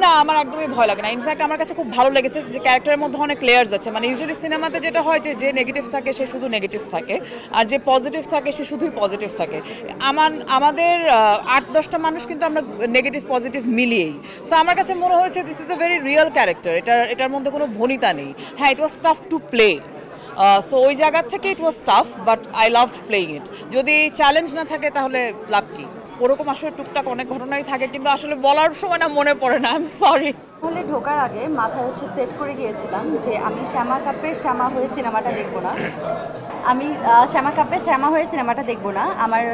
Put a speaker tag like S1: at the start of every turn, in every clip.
S1: না, আমার একদমই ভয় লাগে না। ইনফ্যাক্ট আমার কাছে খুব ভালো লেগেছে যে ক্যারেক্টারের মধ্যে অনেক লেয়ার্স আছে। মানে ইউজুয়ালি সিনেমাতে যেটা হয় যে নেগেটিভ থাকে সে শুধু নেগেটিভ থাকে, আর যে পজিটিভ থাকে সে শুধুই পজিটিভ থাকে। আমাদের ৮-১০টা মানুষ কিন্তু আমরা নেগেটিভ পজিটিভ মিলিয়েই। সো আমার কাছে মনে হয়েছে this is a very real character. এটার মধ্যে কোনো ভনিতা নেই। হ্যাঁ, it was tough to play. So ওই জায়গা থেকে it was tough, but I loved playing it. যদি চ্যালেঞ্জ না থাকে তাহলে লাভ কি? ওরকম আসলে টুকটাক অনেক ঘটনাই থাকে, কিন্তু আসলে বলার সময় না মনে পড়ে না। I am sorry.
S2: হলে ঢোকার আগে মাথায় হচ্ছে সেট করে গিয়েছিলাম যে আমি শ্যামা কাপের শ্যামা হয়ে সিনেমাটা দেখবো না। আমি শ্যামা কাপের শ্যামা হয়ে সিনেমাটা দেখবো না। আমার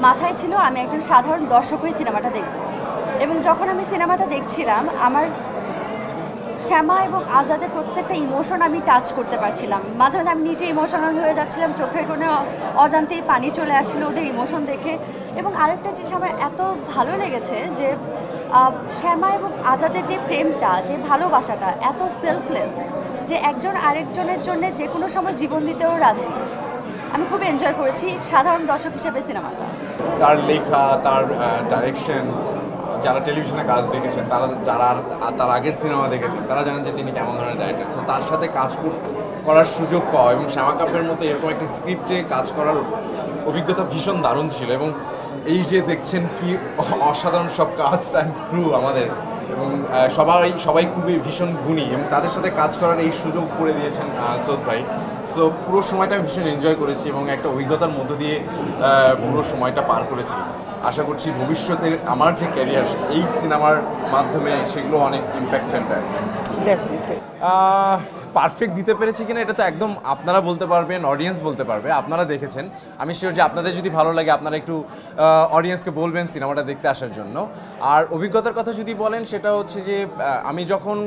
S2: মাথায় ছিল আমি একজন সাধারণ দর্শক হয়ে সিনেমাটা দেখব। এবং যখন আমি সিনেমাটা দেখছিলাম আমার শ্যামা এবং আজাদের প্রত্যেকটা ইমোশন আমি টাচ করতে পারছিলাম। মাঝে মাঝে আমি নিজে ইমোশনাল হয়ে যাচ্ছিলাম, চোখের কোণে অজান্তেই পানি চলে আসছিল ওদের ইমোশন দেখে। এবং আরেকটা জিনিস আমার এত ভালো লেগেছে যে শ্যামা এবং আজাদের যে প্রেমটা, যে ভালোবাসাটা এত সেলফলেস যে একজন আরেকজনের জন্য যে কোনো সময় জীবন দিতেও রাজি। আমি খুব এনজয় করেছি সাধারণ দর্শক হিসেবে সিনেমাটা।
S3: তার লেখা, তার ডাইরেকশন, যারা টেলিভিশনে কাজ দেখেছেন, যারা তার আগের সিনেমা দেখেছেন তারা জানেন যে তিনি কেমন ধরনের ডাইরেক্টর। সো তার সাথে কাজ করার সুযোগ পাওয়া এবং শ্যামা কাপের মতো এরকম একটি স্ক্রিপ্টে কাজ করার অভিজ্ঞতা ভীষণ দারুণ ছিল। এবং এই যে দেখছেন কি অসাধারণ সব কাস্ট অ্যান্ড ক্রু আমাদের, এবং সবাই খুবই ভীষণ গুণী, এবং তাদের সাথে কাজ করার এই সুযোগ করে দিয়েছেন সৌদ ভাই। সো পুরো সময়টা আমি ভীষণ এনজয় করেছি এবং একটা অভিজ্ঞতার মধ্য দিয়ে পুরো সময়টা পার করেছি। আশা করছি ভবিষ্যতের আমার যে ক্যারিয়ার এই সিনেমার মাধ্যমে সেগুলো অনেক ইম্প্যাক্ট ফেলবে। পারফেক্ট দিতে পেরেছি কিনা এটা তো একদম আপনারা বলতে পারবেন, অডিয়েন্স বলতে পারবে। আপনারা দেখেছেন, আমি শিওর যে আপনাদের যদি ভালো লাগে আপনারা একটু অডিয়েন্সকে বলবেন সিনেমাটা দেখতে আসার জন্য। আর অভিজ্ঞতার কথা যদি বলেন সেটা হচ্ছে যে আমি যখন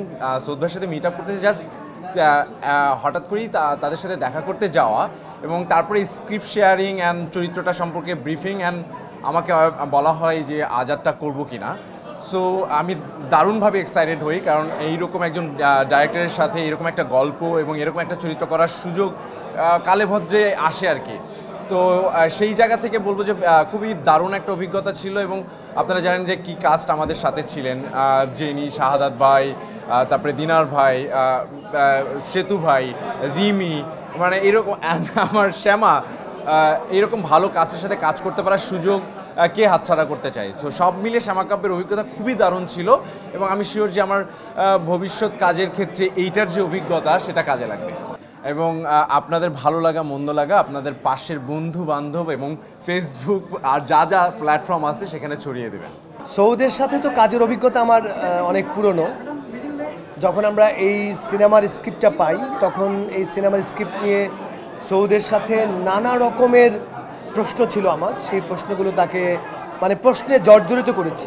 S3: সৌদ ভাইয়ের সাথে মিট আপ করতে জাস্ট হঠাৎ করেই তাদের সাথে দেখা করতে যাওয়া এবং তারপরে স্ক্রিপ্ট শেয়ারিং অ্যান্ড চরিত্রটা সম্পর্কে ব্রিফিং অ্যান্ড আমাকে বলা হয় যে আজাদটা করবো কি না। সো আমি দারুণভাবে এক্সাইটেড হই, কারণ এইরকম একজন ডাইরেক্টরের সাথে এরকম একটা গল্প এবং এরকম একটা চরিত্র করার সুযোগ কালে ভদ্রে আসে আর কি। তো সেই জায়গা থেকে বলবো যে খুবই দারুণ একটা অভিজ্ঞতা ছিল। এবং আপনারা জানেন যে কি কাস্ট আমাদের সাথে ছিলেন, জেনি, শাহাদাত ভাই, তারপরে দিনার ভাই, সেতু ভাই, রিমি, মানে এরকম আমার শ্যামা, এরকম ভালো কাস্টের সাথে কাজ করতে পারার সুযোগ কে হাতছাড়া করতে চাই। তো সব মিলে শ্যামা কাপের অভিজ্ঞতা খুবই দারুণ ছিল এবং আমি শিওর যে আমার ভবিষ্যৎ কাজের ক্ষেত্রে এইটার যে অভিজ্ঞতা সেটা কাজে লাগবে। এবং আপনাদের ভালো লাগা মন্দ লাগা আপনাদের পাশের বন্ধু বান্ধব এবং ফেসবুক আর যা যা প্ল্যাটফর্ম আছে সেখানে ছড়িয়ে দেবেন।
S4: সৌদের সাথে তো কাজের অভিজ্ঞতা আমার অনেক পুরনো। যখন আমরা এই সিনেমার স্ক্রিপ্টটা পাই তখন এই সিনেমার স্ক্রিপ্ট নিয়ে সৌদের সাথে নানা রকমের প্রশ্ন ছিল আমার। সেই প্রশ্নগুলো তাকে মানে প্রশ্নে জর্জরিত করেছি।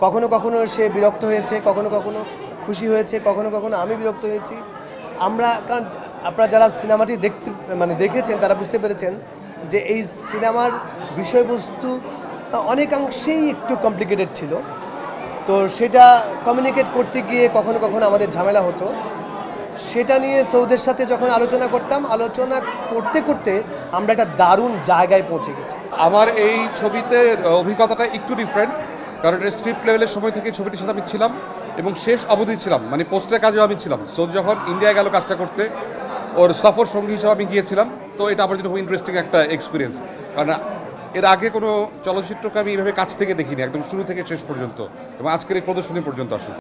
S4: কখনো কখনো সে বিরক্ত হয়েছে, কখনো কখনো খুশি হয়েছে, কখনো কখনো আমি বিরক্ত হয়েছি। কারণ আপনারা যারা সিনেমাটি দেখেছেন তারা বুঝতে পেরেছেন যে এই সিনেমার বিষয়বস্তু অনেকাংশেই একটু কমপ্লিকেটেড ছিল। তো সেটা কমিউনিকেট করতে গিয়ে কখনো কখনো আমাদের ঝামেলা হতো। সেটা নিয়ে সৌদের সাথে যখন আলোচনা করতে করতে আমরা একটা দারুণ জায়গায় পৌঁছে গেছি।
S5: আমার এই ছবিতে অভিজ্ঞতাটা একটু ডিফারেন্ট, কারণ এটা স্ক্রিপ্ট লেভেলের সময় থেকে ছবিটির সাথে আমি ছিলাম এবং শেষ অবধি ছিলাম, মানে পোস্টের কাজেও আমি ছিলাম। সৌদ যখন ইন্ডিয়া গেল কাজটা করতে, ওর সফর সঙ্গী হিসেবে আমি গিয়েছিলাম। তো এটা আমার জন্য খুব ইন্টারেস্টিং একটা এক্সপিরিয়েন্স, কারণ এর আগে কোনো চলচ্চিত্রকে আমি এইভাবে কাছ থেকে দেখিনি, একদম শুরু থেকে শেষ পর্যন্ত এবং আজকের এই প্রদর্শনী পর্যন্ত আসুন।